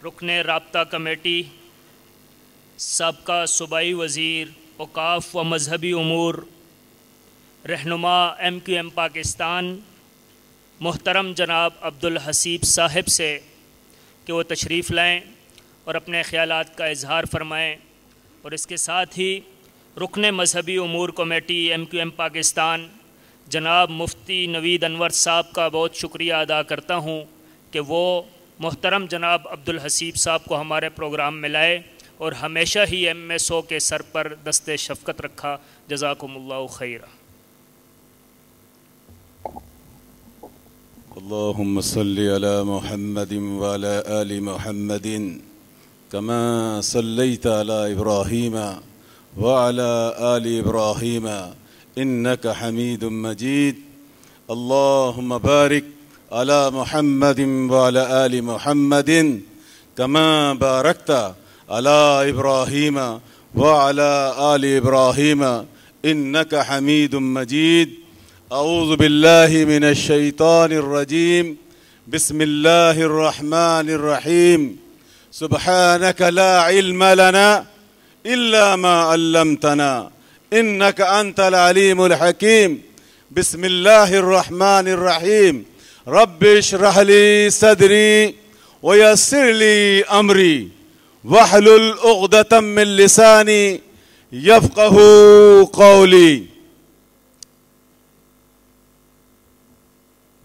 رکن رابطہ کمیٹی، سابقہ صوبائی وزیر اوقاف و مذہبی امور، رہنما MQM پاکستان، محترم جناب عبدالحسیب صاحب سے کہ وہ تشریف لائیں اور اپنے خیالات کا اظہار فرمائیں، اور اس کے ساتھ ہی رکن مذہبی امور کمیٹی MQM پاکستان جناب مفتی نوید انور صاحب کا بہت شکریہ ادا کرتا ہوں کہ وہ محترم جناب عبدالحسیب صاحب کو ہمارے پروگرام میں لائے اور ہمیشہ ہی MSO کے سر پر دست شفقت رکھا۔ جزاکم اللہ خیرا۔ اللهم صل على محمد وعلى آل محمد كما صليت على إبراهيم وعلى آل إبراهيم إنك حميد مجيد. اللهم بارك على محمد وعلى آل محمد كما باركت على إبراهيم وعلى آل إبراهيم إنك حميد مجيد. أعوذ بالله من الشيطان الرجيم. بسم الله الرحمن الرحيم. سبحانك لا علم لنا إلا ما علمتنا إنك أنت العليم الحكيم. بسم الله الرحمن الرحيم. رب اشرح لي صدري ويسر لي أمري واحلل عقدة من لساني يفقهوا قولي.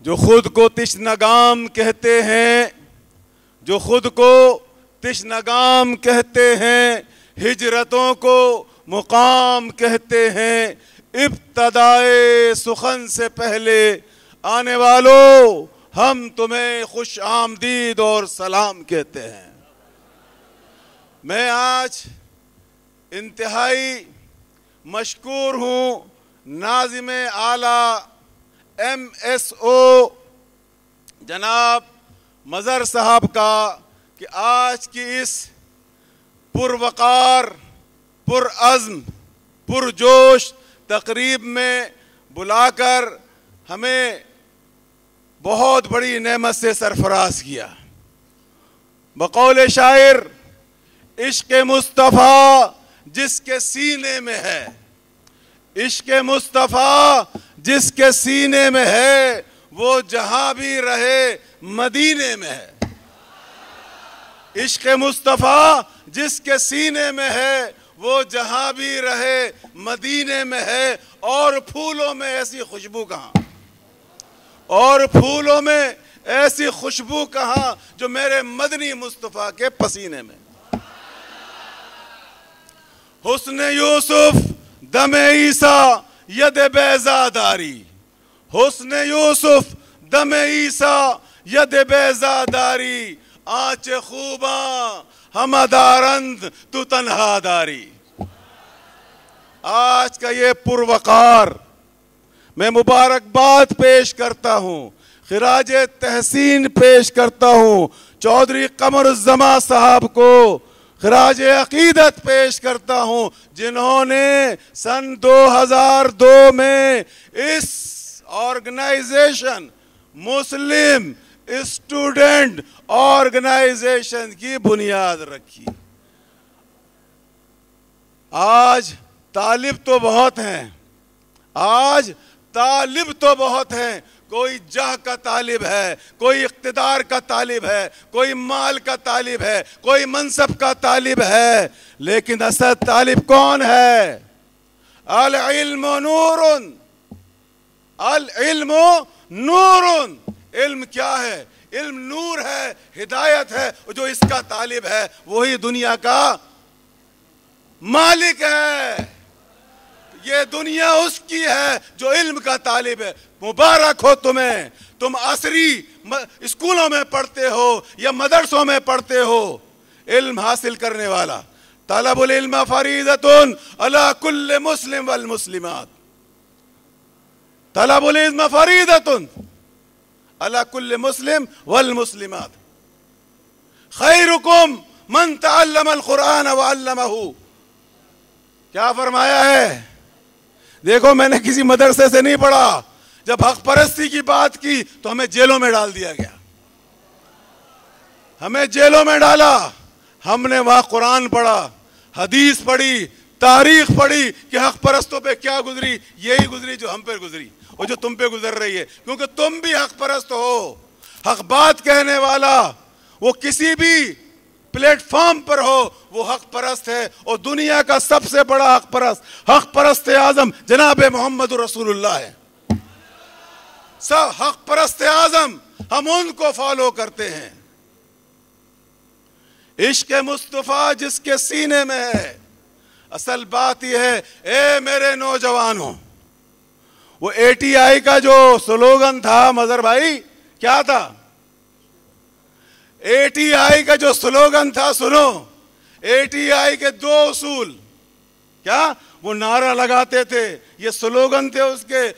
جو خود کو تشنگام کہتے ہیں، جو خود کو تشنگام کہتے ہیں، ہجرتوں کو مقام کہتے ہیں، ابتدائے سخن سے پہلے آنے والوں ہم تمہیں خوش آمدید اور سلام کہتے ہیں۔ میں آج انتہائی مشکور ہوں ناظم اعلیٰ MSO جناب مظہر صاحب کا کہ آج کی اس پروقار، پرعزم، پرجوش تقریب میں بلا کر ہمیں بہت بڑی نعمت سے سرفراز کیا۔ بقول شاعر، عشق مصطفیٰ جس کے سینے میں ہے، عشق مصطفیٰ جس کے سینے میں ہے، وہ جہاں بھی رہے مدینے میں ہے۔ عشق مصطفیٰ جس کے سینے میں ہے، وہ جہاں بھی رہے مدینے میں ہے۔ اور پھولوں میں ایسی خوشبو کہاں، اور پھولوں میں ایسی خوشبو کہاں جو میرے مدنی مصطفیٰ کے پسینے میں۔ حسن یوسف دم عیسیٰ ید بیضا داری، حسن یوسف دم عیسیٰ ید بیضا داری، آنچ خوباں ہمہ دارند تو تنہا داری۔ آج کا یہ پروقار میں مبارکباد پیش کرتا ہوں، خراج تحسین پیش کرتا ہوں چودھری قمر الزماں صاحب کو، خراج عقیدت پیش کرتا ہوں جنہوں نے سن 2002 میں اس آرگنائزیشن مسلم اسٹوڈنٹ آرگنائزیشن کی بنیاد رکھی۔ آج طالب تو بہت ہیں، آج طالب تو بہت ہیں، کوئی جاہ کا طالب ہے، کوئی اقتدار کا طالب ہے، کوئی مال کا طالب ہے، کوئی منصب کا طالب ہے، لیکن اصل طالب کون ہے؟ العلم نور، العلم نور۔ علم کیا ہے؟ علم نور ہے، ہدایت ہے، جو اس کا طالب ہے وہی دنیا کا مالک ہے۔ یہ دنیا اس کی ہے جو علم کا طالب ہے۔ مبارک ہو تمہیں، تم عصری اسکولوں میں پڑھتے ہو یا مدرسوں میں پڑھتے ہو، علم حاصل کرنے والا۔ طلب العلم فریضۃ علی کل مسلم والمسلمات، طلب العلم فریضۃ علی کل مسلم والمسلمات۔ خیرکم من تعلم القرآن وعلمہ۔ کیا فرمایا ہے؟ دیکھو، میں نے کسی مدرسے سے نہیں پڑھا، جب حق پرستی کی بات کی تو ہمیں جیلوں میں ڈال دیا گیا۔ ہمیں جیلوں میں ڈالا، ہم نے وہاں قرآن پڑھا، حدیث پڑھی، تاریخ پڑھی کہ حق پرستوں پہ کیا گزری، یہی گزری جو ہم پہ گزری اور جو تم پہ گزر رہی ہے، کیونکہ تم بھی حق پرست ہو۔ حق بات کہنے والا وہ کسی بھی پلیٹ فارم پر ہو، وہ حق پرست ہے، اور دنیا کا سب سے بڑا حق پرست اعظم جناب محمد رسول اللہ ہے۔ سب حق پرست اعظم، ہم ان کو فالو کرتے ہیں۔ عشق مصطفیٰ جس کے سینے میں ہے، اصل بات یہ ہے، اے میرے نوجوانوں، وہ ATI کا جو سلوگن تھا مظہر بھائی، کیا تھا؟ ATI کا جو سلوگن تھا، سنو، ATI کے 2 اصول، کیا وہ نعرہ لگاتے تھے، یہ سلوگن تھے اس کے،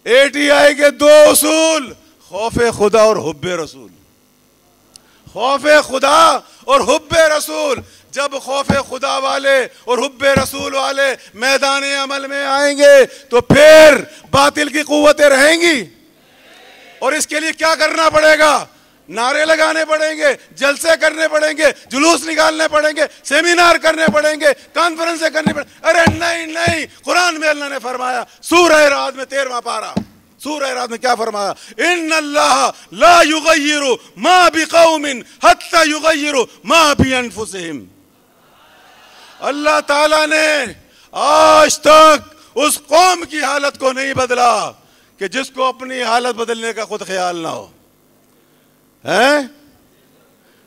ATI کے 2 اصول، خوف خدا اور حب رسول۔ خوف خدا اور حب رسول۔ جب خوف خدا والے اور حب رسول والے میدان عمل میں آئیں گے تو پھر باطل کی قوتیں رہیں گی، اور اس کے لیے کیا کرنا پڑے گا؟ نعرے لگانے پڑیں گے، جلسے کرنے پڑیں گے، جلوس نکالنے پڑیں گے، سیمینار کرنے پڑیں گے، کانفرنسیں کرنی پڑیں گے۔ ارے نہیں، قرآن میں اللہ نے فرمایا، سورہ رعد میں 13واں پارہ، سورہ رعد میں کیا فرمایا؟ ان اللہ لا یغیر ما بقوم حتی یغیروا ما بانفسہم۔ اللہ تعالیٰ نے آج تک اس قوم کی حالت کو نہیں بدلا کہ جس کو اپنی حالت بدلنے کا خود خیال نہ ہو۔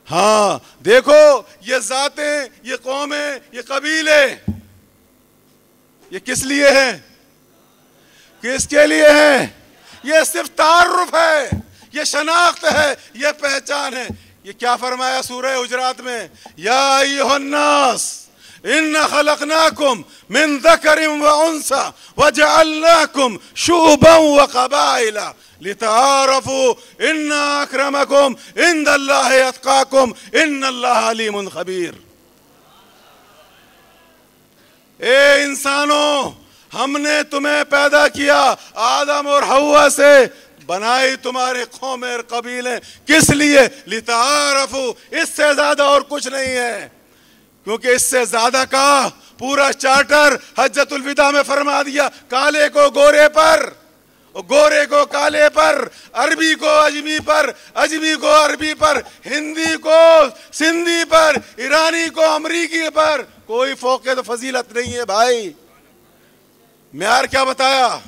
ہاں دیکھو، یہ ذاتیں، یہ قومیں، یہ قبیلے، یہ کس لیے ہیں؟ کس کے لیے ہیں؟ یہ صرف تعارف ہے، یہ شناخت ہے، یہ پہچان ہے۔ یہ کیا فرمایا سورہ حجرات میں؟ یا ایھا الناس ان خلقناکم من ذکر و انثی وجعلناکم شعوبا وقبائل لتعارفوا ان اکرمکم عند اللہ اتقاکم ان اللہ علیم خبیر۔ اے انسانوں، ہم نے تمہیں پیدا کیا آدم اور حوا سے، بنائی تمہارے قوم اور قبیلے، کس لیے؟ لتعارفوا، اس سے زیادہ اور کچھ نہیں ہے، کیونکہ اس سے زیادہ کا پورا چارٹر حجۃ الوداع میں فرما دیا، کالے کو گورے پر، گورے کو کالے پر، عربی کو اجمی پر، اجمی کو عربی پر، ہندی کو سندھی پر، ایرانی کو امریکی پر، کوئی فوقیت و فضیلت نہیں ہے بھائی۔ معیار کیا بتایا؟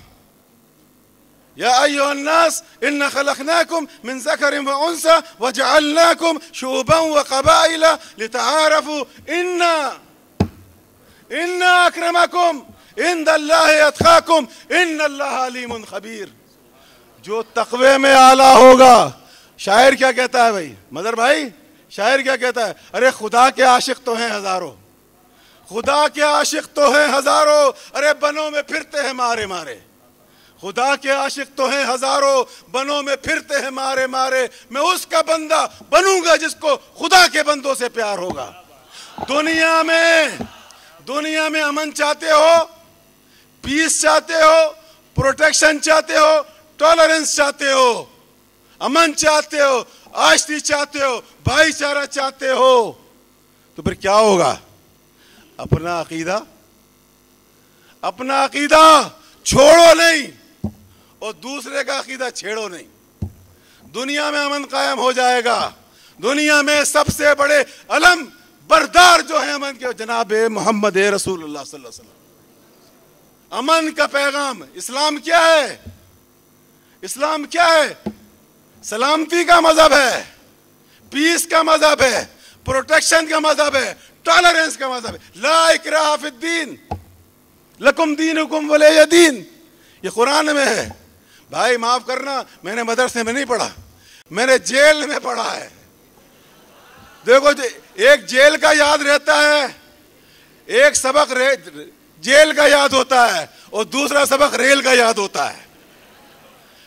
یا ایھا الناس ان خلقناکم من ذکر و انثی وجعلناکم شعوبا وقبائل لتعارفوا ان اکرمکم عند اللہ اتقاکم ان اللہ علیم خبیر۔ جو تقوی میں اعلیٰ ہوگا، شاعر کیا کہتا ہے بھائی؟ مظہر بھائی، شاعر کیا کہتا ہے؟ ارے خدا کے عاشق تو ہیں ہزاروں، خدا کے عاشق تو ہیں ہزاروں، ارے بنوں میں پھرتے ہیں مارے مارے، خدا کے عاشق تو ہیں ہزاروں، بنوں میں پھرتے ہیں مارے مارے، میں اس کا بندہ بنوں گا جس کو خدا کے بندوں سے پیار ہوگا۔ دنیا میں امن چاہتے ہو، پیس چاہتے ہو، پروٹیکشن چاہتے ہو، ٹالرنس چاہتے ہو، امن چاہتے ہو، آشتی چاہتے ہو، بھائی چارہ چاہتے ہو، تو پھر کیا ہوگا؟ اپنا عقیدہ چھوڑو نہیں اور دوسرے کا عقیدہ چھیڑو نہیں، دنیا میں امن قائم ہو جائے گا۔ دنیا میں سب سے بڑے علم بردار جو ہیں امن کے، جناب محمد رسول اللہ صلی اللہ علیہ وسلم۔ امن کا پیغام اسلام کیا ہے؟ اسلام کیا ہے؟ سلامتی کا مذہب ہے، پیس کا مذہب ہے، پروٹیکشن کا مذہب ہے، ٹالرنس کا مذہب ہے۔ لا اکراہ فی الدین، لکم دینکم ولی دین، یہ قرآن میں ہے۔ بھائی معاف کرنا، میں نے مدرسے میں نہیں پڑھا، میں نے جیل میں پڑھا ہے۔ دیکھو ایک جیل کا یاد رہتا ہے، ایک سبق جیل کا یاد ہوتا ہے اور دوسرا سبق ریل کا یاد ہوتا ہے۔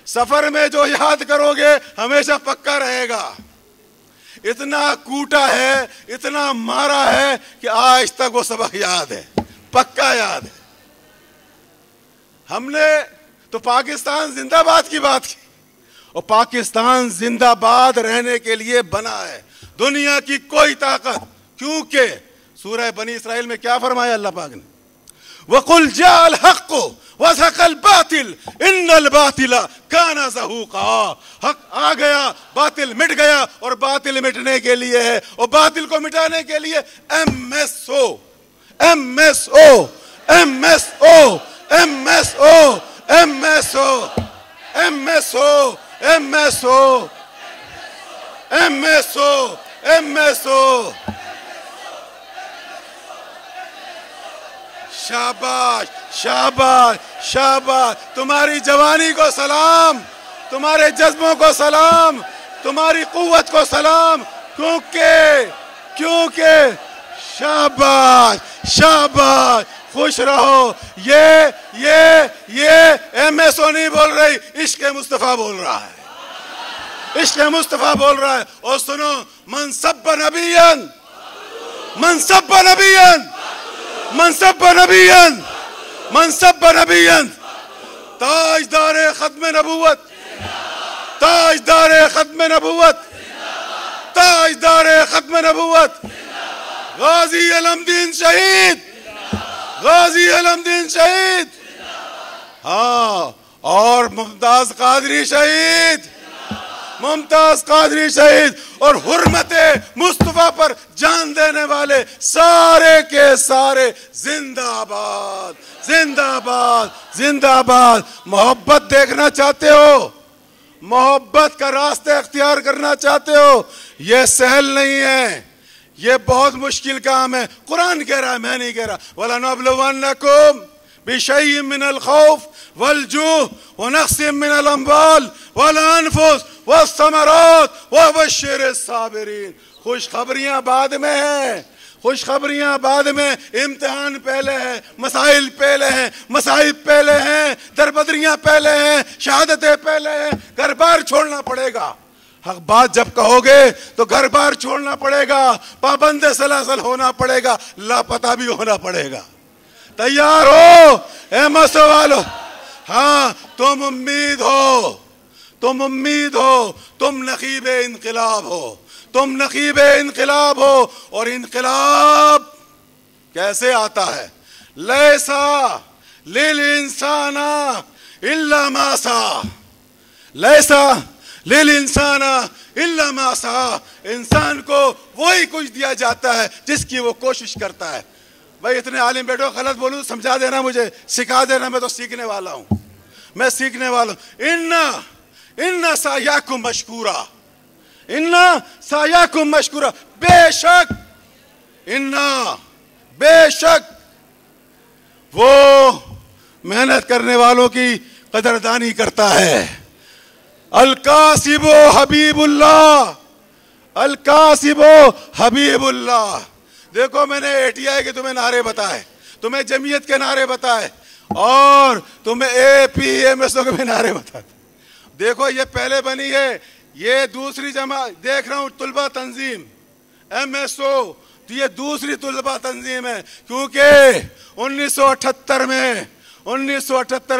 سفر میں جو یاد کرو گے ہمیشہ پکا رہے گا۔ اتنا کوٹا ہے، اتنا مارا ہے کہ آج تک وہ سبق یاد ہے، پکا یاد ہے۔ ہم نے تو پاکستان زندہ باد کی بات کی، اور پاکستان زندہ باد رہنے کے لیے بنا ہے۔ دنیا کی کوئی طاقت. کیونکہ سورہ بنی اسرائیل میں کیا فرمایا اللہ پاک نے؟ وَقُلْ جَاءَ الْحَقُّ وَزَهَقَ الْبَاطِلُ إِنَّ الْبَاطِلَ كَانَ زَهُوقًا. حق آ گیا، باطل مٹ گیا، اور باطل مٹنے کے لیے ہے، اور باطل کو مٹانے کے لیے MSO MSO MSO MSO MSO MSO MSO MSO MSO. شاباش شاباش شاباش. تمہاری جوانی کو سلام، تمہارے جذبوں کو سلام، تمہاری قوت کو سلام. کیونکہ شاباش شاباش. خوش رہو. یہ MSO نہیں بول رہی، عشق مصطفیٰ بول رہا ہے، عشق مصطفیٰ بول رہا ہے. اور سنو، من سب نبیًا من سب نبیًا من سب نبیًا من سب نبیًا. تاجدار ختم نبوت، تاجدار ختم نبوت، تاجدار ختم نبوت، غازی علمدین شہید، غازی علمدین شہید. ہاں، اور ممتاز قادری شہید، ممتاز قادری شہید. اور حرمت مصطفیٰ پر جان دینے والے سارے کے سارے زندہ آباد، زندہ آباد، زندہ آباد. محبت دیکھنا چاہتے ہو، محبت کا راستہ اختیار کرنا چاہتے ہو، یہ سہل نہیں ہے، یہ بہت مشکل کام ہے. قرآن کہہ رہا ہے، میں نہیں کہہ رہا. وَلَنَبْلُوَنَّكُمْ بِشَيْءٍ مِّنَ الْخَوْفِ وَالْجُوعِ وَنَقْصٍ مِّنَ الْأَمْوَالِ وَالْأَنفُسِ وَالثَّمَرَاتِ وَبَشِّرِ الصَّابِرِينَ. خوشخبریاں بعد میں ہیں، خوشخبریاں بعد میں. امتحان پہلے ہے، مسائل پہلے ہیں، مصائب پہلے ہیں، دربدریاں پہلے ہیں، شہادتیں پہلے ہیں. گھر بار چھوڑنا پڑے گا. حق بات جب کہو گے تو گھر بار چھوڑنا پڑے گا، پابند سلاسل ہونا پڑے گا، لاپتہ بھی ہونا پڑے گا. تیار ہو اے مسو والو؟ ہاں، تم امید ہو، تم امید ہو، تم نقیب انقلاب ہو، تم نقیب انقلاب ہو. اور انقلاب کیسے آتا ہے؟ لیسا للانسان الا ما سعى، لیسا للانسان الا ما سعى. انسان کو وہی کچھ دیا جاتا ہے جس کی وہ کوشش کرتا ہے. بھائی اتنے عالم بیٹھو، غلط بولوں تو سمجھا دینا، مجھے سکھا دینا، میں تو سیکھنے والا ہوں، میں سیکھنے والا ہوں. اِنَّ سَعْيَكُمْ مَشْكُورًا، اِنَّ سَعْيَكُمْ مَشْكُورًا. بے شک، بے شک وہ محنت کرنے والوں کی قدردانی کرتا ہے. الکاسب حبیب اللہ، الکاسب حبیب اللہ. دیکھو، میں نے ATI کے تمہیں نعرے بتائے، تمہیں جمعیت کے نعرے بتائے، اور تمہیں APMSO کے بھی نعرے بتائے. دیکھو، یہ پہلے بنی ہے، یہ دوسری جماعت دیکھ رہا ہوں، طلبہ تنظیم MSO. تو یہ دوسری طلبہ تنظیم ہے، کیونکہ 1978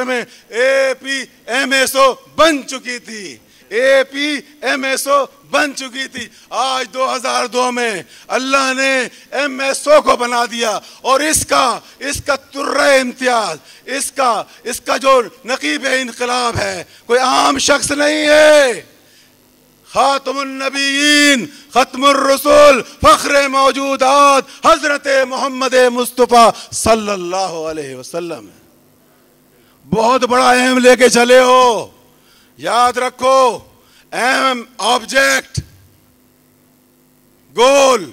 میں APMSO بن چکی تھی، APMSO بن چکی تھی. آج 2002 میں اللہ نے MSO کو بنا دیا، اور اس کا ترہ امتیاز، اس کا جو نقیب انقلاب ہے، کوئی عام شخص نہیں ہے. خاتم النبیین، ختم الرسول، فخر موجودات حضرت محمد مصطفیٰ صلی اللہ علیہ وسلم. بہت بڑا اہم لے کے چلے ہو. یاد رکھو، اہم، آبجیکٹ، گول،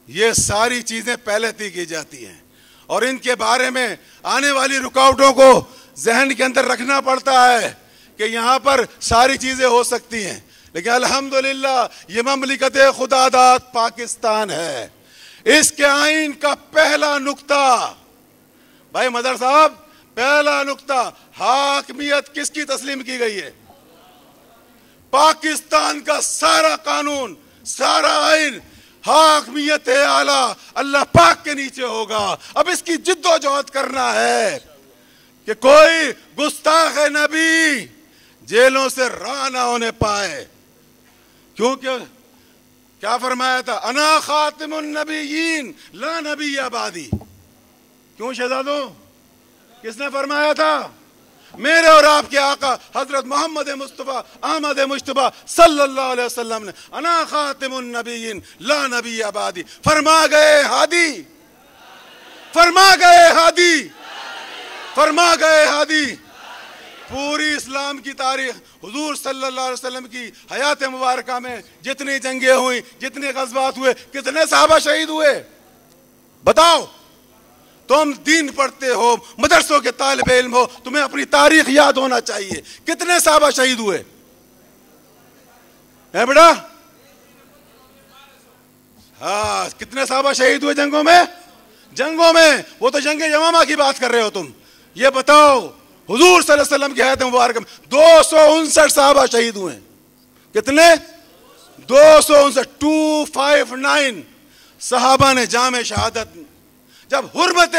یہ ساری چیزیں پہلے طے کی جاتی ہیں، اور ان کے بارے میں آنے والی رکاوٹوں کو ذہن کے اندر رکھنا پڑتا ہے کہ یہاں پر ساری چیزیں ہو سکتی ہیں. لیکن الحمدللہ یہ مملکت خدا داد پاکستان ہے. اس کے آئین کا پہلا نقطہ، بھائی مدر صاحب، پہلا نقطہ، حاکمیت کس کی تسلیم کی گئی ہے؟ پاکستان کا سارا قانون، سارا آئین حاکمیت اعلیٰ اللہ پاک کے نیچے ہوگا. اب اس کی جد و جہد کرنا ہے کہ کوئی گستاخ نبی جیلوں سے راہ نہ ہونے پائے، کیونکہ کیا فرمایا تھا؟ انا خاتم النبیین لا نبی بعدی. کیوں شہزادوں؟ کس نے فرمایا تھا؟ میرے اور آپ کے آقا حضرت محمد مصطفیٰ احمد مجتبیٰ صلی اللہ علیہ وسلم نے انا خاتم النبیین لا نبی بعدی فرما گئے. ہادی فرما گئے، ہادی فرما گئے، ہادی. پوری اسلام کی تاریخ حضور صلی اللہ علیہ وسلم کی حیات مبارکہ میں جتنی جنگیں ہوئیں، جتنے غزوات ہوئے، کتنے صحابہ شہید ہوئے؟ بتاؤ. تم دین پڑھتے ہو، مدرسوں کے طالب علم ہو، تمہیں اپنی تاریخ یاد ہونا چاہیے. کتنے صحابہ شہید ہوئے ہیں بیٹا؟ ہاں، کتنے صحابہ شہید ہوئے جنگوں میں؟ جنگوں میں. وہ تو جنگ یمامہ کی بات کر رہے ہو تم. یہ بتاؤ حضور صلی اللہ علیہ وسلم کی حیات مبارکہ میں 259 صحابہ شہید ہوئے. کتنے؟ 259. 259 صحابہ نے جام شہادت. جب حرمت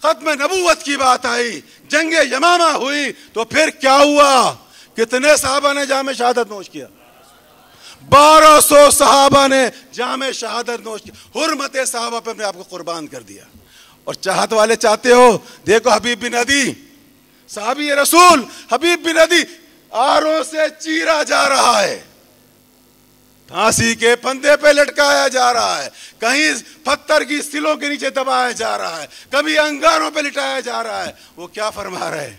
ختم نبوت کی بات آئی، جنگ یمامہ ہوئی، تو پھر کیا ہوا؟ کتنے صحابہ نے جام شہادت نوش کیا؟ 1200 صحابہ نے جام شہادت نوش کیا. حرمت صحابہ پہ اپنے آپ کو قربان کر دیا. اور چاہت والے چاہتے ہو، دیکھو حبیب بن عدی صحابی رسول، حبیب بن عدی آروں سے چیرا جا رہا ہے، پھانسی کے پھندے پہ لٹکایا جا رہا ہے، کہیں پتھر کی سلوں کے نیچے دبایا جا رہا ہے، کبھی انگاروں پہ لٹایا جا رہا ہے. وہ کیا فرما رہے ہیں؟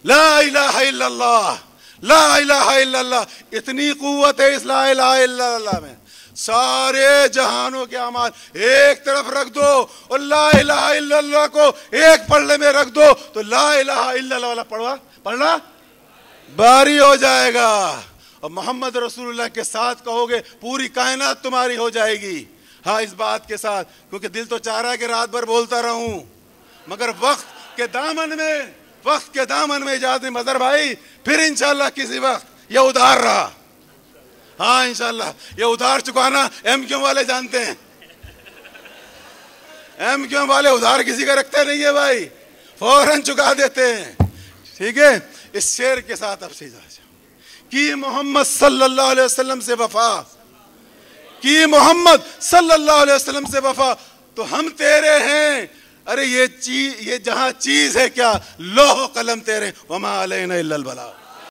لا الہ الا اللہ، لا الہ الا اللہ. اتنی قوت ہے اس لا الہ الا اللہ میں. سارے جہانوں کے اعمال ایک طرف رکھ دو اور لا الہ الا اللہ کو ایک پلڑے میں رکھ دو، تو لا الہ الا اللہ والا پڑھنا باری ہو جائے گا. اور محمد رسول اللہ کے ساتھ کہو گے پوری کائنات تمہاری ہو جائے گی. ہاں، اس بات کے ساتھ، کیونکہ دل تو چاہ رہا ہے کہ رات بھر بولتا رہوں، مگر وقت کے دامن میں اجازت نہیں. مظہر بھائی پھر انشاءاللہ کسی وقت یہ ادھار رہا. ہاں انشاءاللہ یہ ادھار چکانا ایم کیو والے جانتے ہیں. ایم کیو والے ادھار کسی کا رکھتے نہیں ہے بھائی، فوراً چکا دیتے ہیں. ٹھیک ہے، اس شعر کے ساتھ اب سے کی محمد صلی اللہ علیہ وسلم سے وفا، کی محمد صلی اللہ علیہ وسلم سے وفا، تو ہم تیرے ہیں. ارے یہ جہاں چیز ہے کیا، لوح و قلم تیرے، وما علینا الا البلاغ.